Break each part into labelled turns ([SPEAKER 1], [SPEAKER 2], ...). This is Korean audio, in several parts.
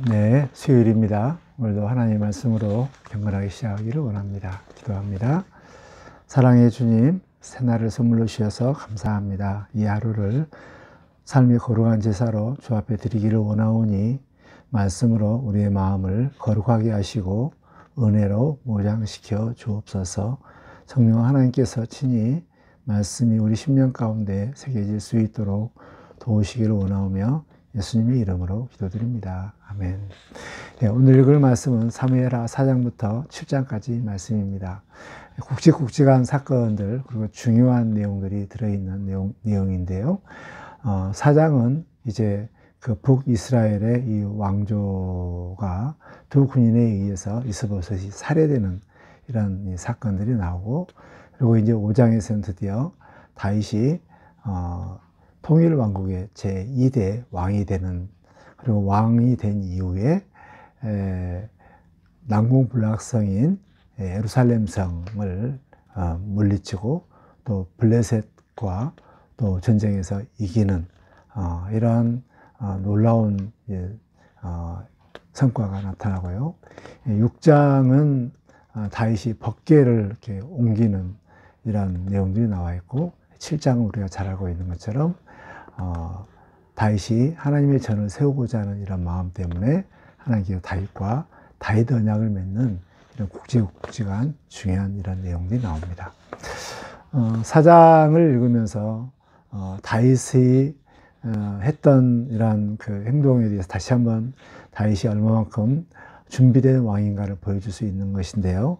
[SPEAKER 1] 네, 수요일입니다. 오늘도 하나님의 말씀으로 경건하게 시작하기를 원합니다. 기도합니다. 사랑의 주님, 새날을 선물로 주셔서 감사합니다. 이 하루를 삶의 거룩한 제사로 주 앞에 드리기를 원하오니 말씀으로 우리의 마음을 거룩하게 하시고 은혜로 모장시켜 주옵소서. 성령 하나님께서 친히 말씀이 우리 심령 가운데 새겨질 수 있도록 도우시기를 원하오며 예수님의 이름으로 기도드립니다. 아멘. 네, 오늘 읽을 말씀은 사무엘하 4장부터 7장까지 말씀입니다. 굵직굵직한 사건들 그리고 중요한 내용들이 들어있는 내용인데요. 4장은 이제 그 북이스라엘의 이 왕조가 두 군인에 의해서 이스보셋이 살해되는 이런 사건들이 나오고, 그리고 이제 5장에서는 드디어 다윗이 통일왕국의 제2대 왕이 되는, 그리고 왕이 된 이후에 난공불락성인 예루살렘 성을 물리치고 또 블레셋과 또 전쟁에서 이기는 이러한 놀라운 성과가 나타나고요. 6장은 다윗이 법궤를 이렇게 옮기는 이런 내용들이 나와 있고, 7장은 우리가 잘 알고 있는 것처럼 다윗이 하나님의 전을 세우고자 하는 이런 마음 때문에 하나님께서 다윗과 다윗 언약을 맺는 이런 굵직굵직한 중요한 이런 내용들이 나옵니다. 4장을 읽으면서 다윗이 했던 이런 그 행동에 대해서 다시 한번 다윗이 얼마만큼 준비된 왕인가를 보여줄 수 있는 것인데요.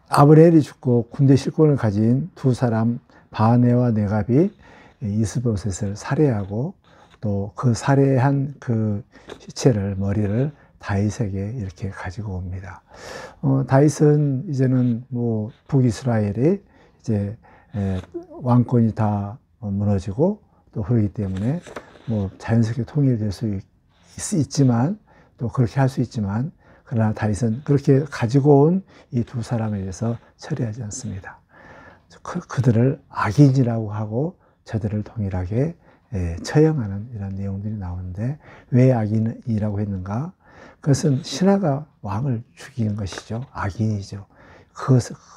[SPEAKER 1] 아브넬이 죽고 군대 실권을 가진 두 사람 바네와 네갑이 이스보셋을 살해하고 또 그 살해한 그 시체를, 머리를 다윗에게 이렇게 가지고 옵니다. 다윗은 이제는 뭐 북이스라엘이 이제 왕권이 다 무너지고 또 그러기 때문에 뭐 자연스럽게 통일될 수 있지만, 또 그렇게 할 수 있지만, 그러나 다윗은 그렇게 가지고 온 이 두 사람에 대해서 처리하지 않습니다. 그들을 악인이라고 하고 저들을 동일하게 처형하는 이런 내용들이 나오는데, 왜 악인이라고 했는가? 그것은 신하가 왕을 죽이는 것이죠. 악인이죠.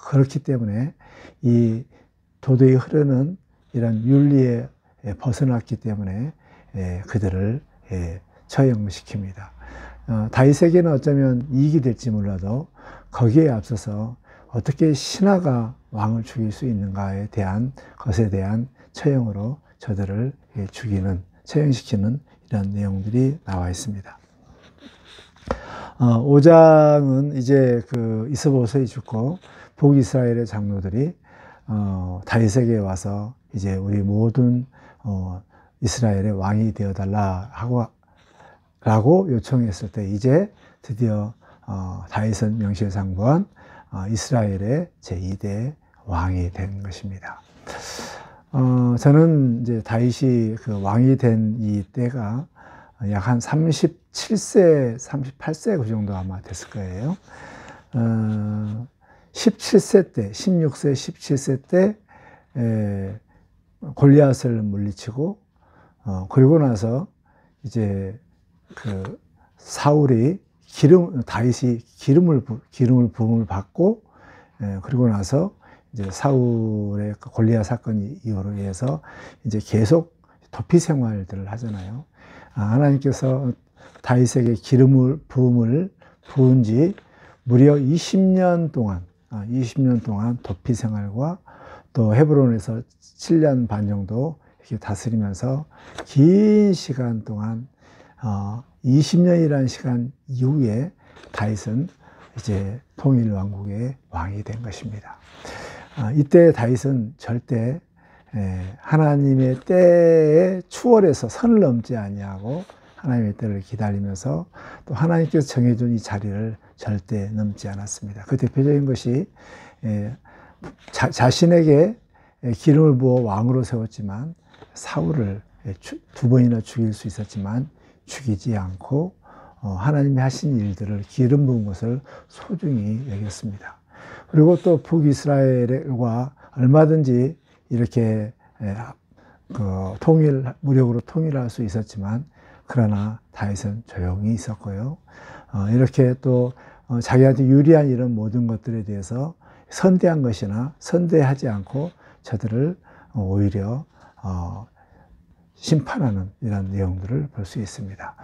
[SPEAKER 1] 그렇기 때문에 이 도덕이 흐르는 이런 윤리에 벗어났기 때문에 그들을 처형시킵니다. 다윗에게는 어쩌면 이익이 될지 몰라도 거기에 앞서서 어떻게 신하가 왕을 죽일 수 있는가에 대한 것에 대한 처형으로 저들을 죽이는, 처형시키는 이런 내용들이 나와 있습니다. 5장은 이제 그 이스보셋이 죽고 북이스라엘의 장로들이 다윗에게 와서 이제 우리 모든 이스라엘의 왕이 되어달라 라고 요청했을 때, 이제 드디어 다윗은 명실상부한 이스라엘의 제2대 왕이 된 것입니다. 저는 이제 다윗이 그 왕이 된 이 때가 약 한 37세, 38세 그 정도 아마 됐을 거예요. 17세 때, 16세, 17세 때 골리앗을 물리치고, 그리고 나서 이제 그 다윗이 기름을 부음을 받고, 그리고 나서 이제 사울의 그 골리앗 사건 이후로 해서 이제 계속 도피 생활들을 하잖아요. 하나님께서 다윗에게 부음을 부은 지 무려 20년 동안 도피 생활과 또 헤브론에서 7년 반 정도 이렇게 다스리면서 긴 시간 동안 20년이라는 시간 이후에 다윗은 이제 통일왕국의 왕이 된 것입니다. 이때 다윗은 절대 하나님의 때에 추월해서 선을 넘지 아니하고 하나님의 때를 기다리면서 또 하나님께서 정해준 이 자리를 절대 넘지 않았습니다. 그 대표적인 것이 자신에게 기름을 부어 왕으로 세웠지만 사울을 두 번이나 죽일 수 있었지만 죽이지 않고 하나님이 하신 일들을, 기름 부은 것을 소중히 여겼습니다. 그리고 또 북이스라엘과 얼마든지 이렇게 무력으로 통일할 수 있었지만, 그러나 다윗은 조용히 있었고요. 이렇게 또 자기한테 유리한 이런 모든 것들에 대해서 선대한 것이나 선대하지 않고 저들을 오히려 심판하는 이런 내용들을 볼 수 있습니다.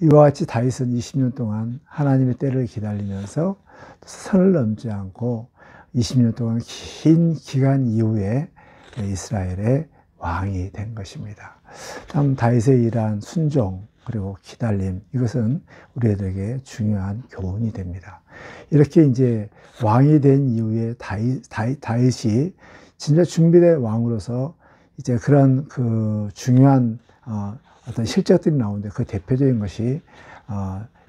[SPEAKER 1] 이와 같이 다윗은 20년 동안 하나님의 때를 기다리면서 선을 넘지 않고 20년 동안 긴 기간 이후에 이스라엘의 왕이 된 것입니다. 참 다윗의 이러한 순종 그리고 기다림, 이것은 우리에게 중요한 교훈이 됩니다. 이렇게 이제 왕이 된 이후에 다윗이 진짜 준비된 왕으로서 이제 그런 그 중요한 어떤 실적들이 나오는데, 그 대표적인 것이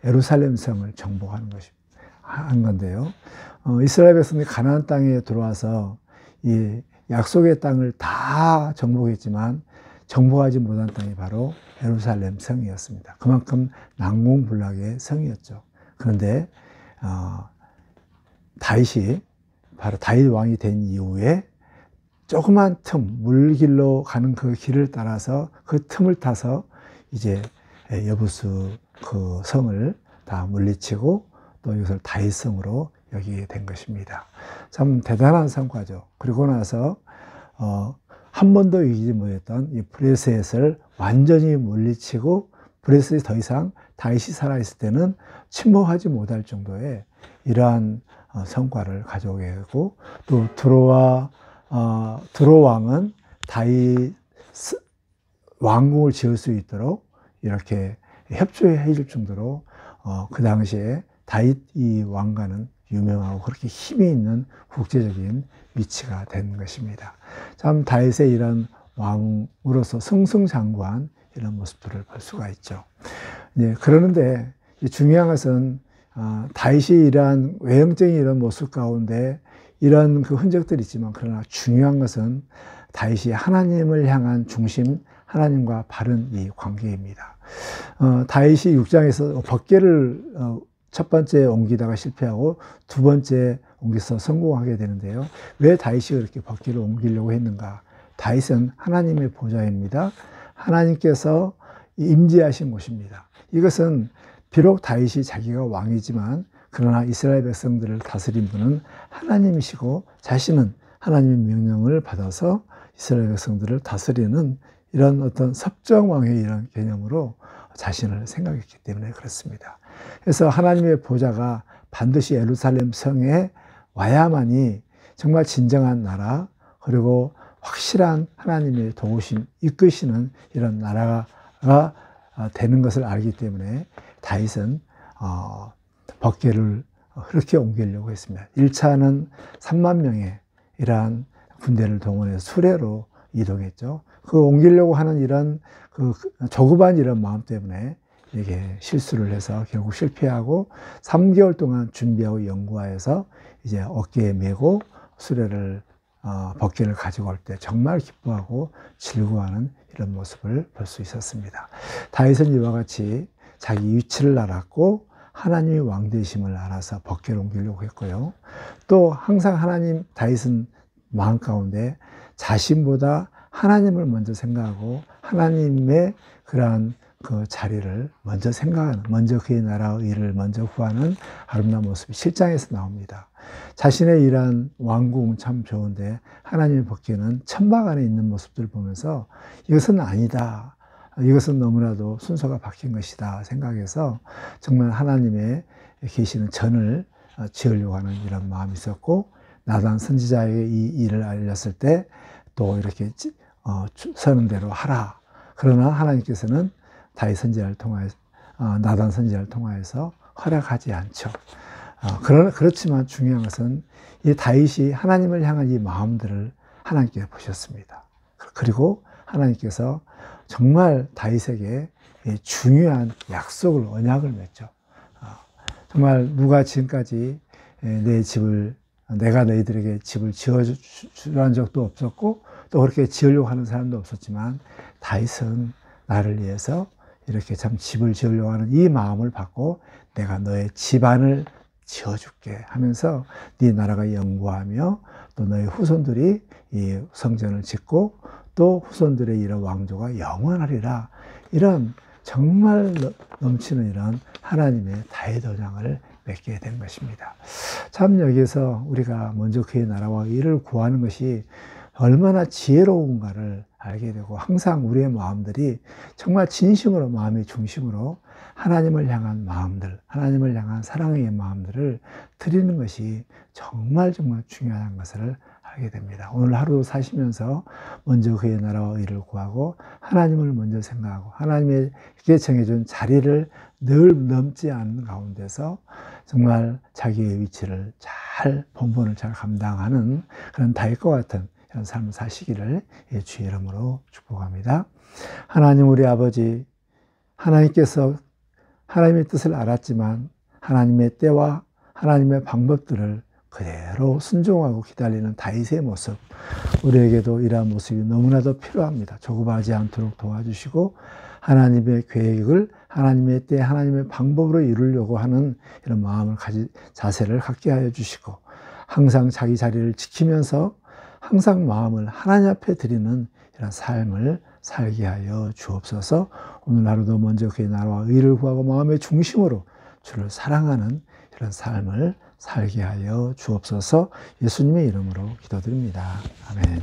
[SPEAKER 1] 예루살렘 성을 정복하는 것이 한 건데요. 이스라엘 백성이 가나안 땅에 들어와서 이 약속의 땅을 다 정복했지만 정복하지 못한 땅이 바로 예루살렘 성이었습니다. 그만큼 난공불락의 성이었죠. 그런데 다윗이 바로 다윗 왕이 된 이후에 조그만 물길로 가는 그 길을 따라서 그 틈을 타서 이제 여부수 그 성을 다 물리치고 또 이것을 다윗성으로 여기게 된 것입니다. 참 대단한 성과죠. 그리고 나서 한 번도 이기지 못했던 이 브레셋을 완전히 물리치고, 브레셋이 더 이상 다윗이 살아있을 때는 침몰하지 못할 정도의 이러한 성과를 가져오게 되고, 또 드로 왕은 다윗 왕궁을 지을 수 있도록 이렇게 협조해 줄 정도로 그 당시에 다윗 이 왕가는 유명하고 그렇게 힘이 있는 국제적인 위치가 된 것입니다. 참 다윗의 이런 왕으로서 승승장구한 이런 모습들을 볼 수가 있죠. 그러는데 중요한 것은 다윗이 이러한 외형적인 이런 모습 가운데 이런 그 흔적들이 있지만, 그러나 중요한 것은 다윗이 하나님을 향한 중심, 하나님과 바른 이 관계입니다. 다윗이 6장에서 법궤를 첫 번째 옮기다가 실패하고 두 번째 옮겨서 성공하게 되는데요. 왜 다윗이 그렇게 법궤를 옮기려고 했는가? 다윗은 하나님의 보좌입니다. 하나님께서 임재하신 곳입니다. 이것은 비록 다윗이 자기가 왕이지만, 그러나 이스라엘 백성들을 다스린 분은 하나님이시고, 자신은 하나님의 명령을 받아서 이스라엘 백성들을 다스리는 이런 어떤 섭정왕의 이런 개념으로 자신을 생각했기 때문에 그렇습니다. 그래서 하나님의 보좌가 반드시 예루살렘 성에 와야만이 정말 진정한 나라, 그리고 확실한 하나님의 도우심, 이끄시는 이런 나라가 되는 것을 알기 때문에 다윗은 법궤를 그렇게 옮기려고 했습니다. 1차는 3만 명의 이러한 군대를 동원해서 수레로 이동했죠. 그 옮기려고 하는 이런 그 조급한 이런 마음 때문에 이게 실수를 해서 결국 실패하고 3개월 동안 준비하고 연구하여서 이제 어깨에 메고 수레를 법궤를 가지고 올 때 정말 기뻐하고 즐거워하는 이런 모습을 볼 수 있었습니다. 다윗은 이와 같이 자기 위치를 알았고 하나님의 왕 되심을 알아서 법궤를 옮기려고 했고요. 또 항상 다윗은 마음 가운데 자신보다 하나님을 먼저 생각하고 하나님의 그러한 그 자리를 먼저 생각하는, 먼저 그의 나라의 일을 먼저 구하는 아름다운 모습이 7장에서 나옵니다. 자신의 이러한 왕궁은 참 좋은데 하나님의 법궤는 천막 안에 있는 모습들을 보면서 이것은 아니다, 이것은 너무나도 순서가 바뀐 것이다 생각해서 정말 하나님의 계시는 전을 지으려고 하는 이런 마음이 있었고, 나단 선지자에게 이 일을 알렸을 때 또 이렇게 서는 대로 하라. 그러나 하나님께서는 다윗 선지자를 통하여 나단 선지자를 통하여서 허락하지 않죠. 그렇지만 중요한 것은 이 다윗이 하나님을 향한 이 마음들을 하나님께 보셨습니다. 그리고 하나님께서 정말 다윗에게 중요한 약속을, 언약을 맺죠. 정말 누가 지금까지 내가 너희들에게 집을 지어주란 적도 없었고 또 그렇게 지으려고 하는 사람도 없었지만, 다윗은 나를 위해서 이렇게 참 집을 지으려고 하는 이 마음을 받고 내가 너의 집안을 지어줄게 하면서 네 나라가 영구하며 또 너의 후손들이 이 성전을 짓고 또 후손들의 이런 왕조가 영원하리라. 이런 정말 넘치는 이런 하나님의 다해도장을 맺게 된 것입니다. 참 여기서 우리가 먼저 그의 나라와 의를 구하는 것이 얼마나 지혜로운가를 알게 되고, 항상 우리의 마음들이 정말 진심으로, 마음의 중심으로 하나님을 향한 마음들, 하나님을 향한 사랑의 마음들을 드리는 것이 정말 중요한 것을 알게 됩니다. 오늘 하루 사시면서 먼저 그의 나라와 의를 구하고 하나님을 먼저 생각하고 하나님께 정해준 자리를 늘 넘지 않는 가운데서 정말 자기의 위치를 잘, 본분을 잘 감당하는 그런 다윗과 같은 이런 삶을 사시기를 주의 이름으로 축복합니다. 하나님 우리 아버지, 하나님께서 하나님의 뜻을 알았지만 하나님의 때와 하나님의 방법들을 그대로 순종하고 기다리는 다윗의 모습, 우리에게도 이러한 모습이 너무나도 필요합니다. 조급하지 않도록 도와주시고 하나님의 계획을 하나님의 때 하나님의 방법으로 이루려고 하는 이런 마음을 자세를 갖게 하여 주시고, 항상 자기 자리를 지키면서 항상 마음을 하나님 앞에 드리는 이런 삶을 살게 하여 주옵소서. 오늘 하루도 먼저 그의 나라와 의를 구하고 마음의 중심으로 주를 사랑하는 이런 삶을 살게 하여 주옵소서. 예수님의 이름으로 기도드립니다. 아멘.